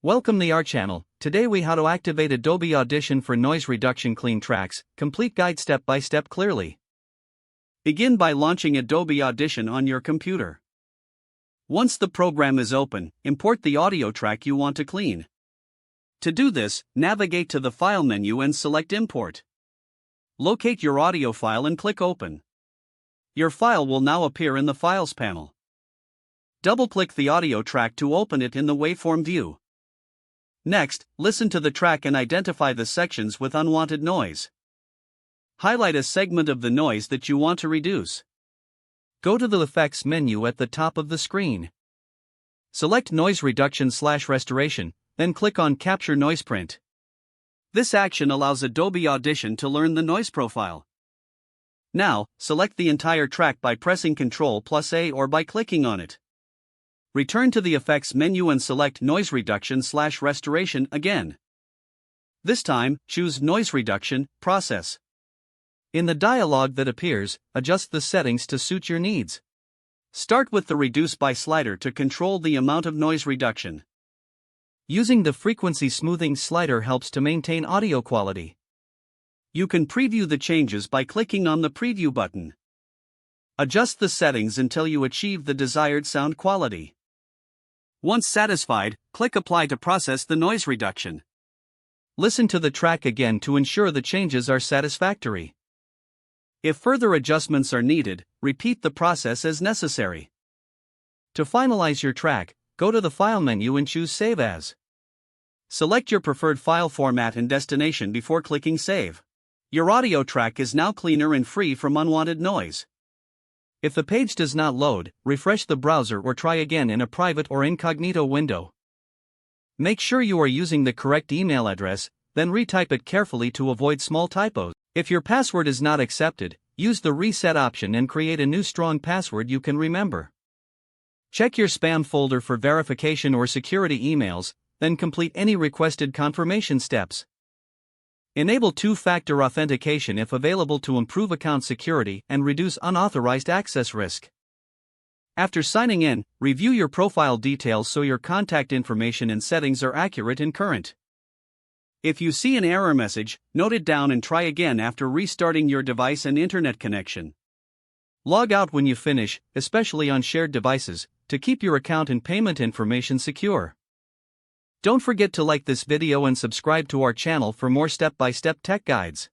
Welcome to our channel. Today we how to activate Adobe Audition for noise reduction clean tracks, complete guide step by step clearly. Begin by launching Adobe Audition on your computer. Once the program is open, import the audio track you want to clean. To do this, navigate to the File menu and select Import. Locate your audio file and click Open. Your file will now appear in the Files panel. Double-click the audio track to open it in the waveform view. Next, listen to the track and identify the sections with unwanted noise. Highlight a segment of the noise that you want to reduce. Go to the Effects menu at the top of the screen. Select Noise Reduction/Restoration, then click on Capture Noise Print. This action allows Adobe Audition to learn the noise profile. Now, select the entire track by pressing Ctrl+A or by clicking on it. Return to the Effects menu and select Noise Reduction/Restoration again. This time, choose Noise Reduction Process. In the dialog that appears, adjust the settings to suit your needs. Start with the Reduce by slider to control the amount of noise reduction. Using the frequency smoothing slider helps to maintain audio quality. You can preview the changes by clicking on the Preview button. Adjust the settings until you achieve the desired sound quality. Once satisfied, click Apply to process the noise reduction. Listen to the track again to ensure the changes are satisfactory. If further adjustments are needed, repeat the process as necessary. To finalize your track, go to the File menu and choose Save As. Select your preferred file format and destination before clicking Save. Your audio track is now cleaner and free from unwanted noise. If the page does not load, refresh the browser or try again in a private or incognito window. Make sure you are using the correct email address, then retype it carefully to avoid small typos. If your password is not accepted, use the Reset option and create a new strong password you can remember. Check your spam folder for verification or security emails, then complete any requested confirmation steps. Enable two-factor authentication if available to improve account security and reduce unauthorized access risk. After signing in, review your profile details so your contact information and settings are accurate and current. If you see an error message, note it down and try again after restarting your device and internet connection. Log out when you finish, especially on shared devices, to keep your account and payment information secure. Don't forget to like this video and subscribe to our channel for more step-by-step tech guides.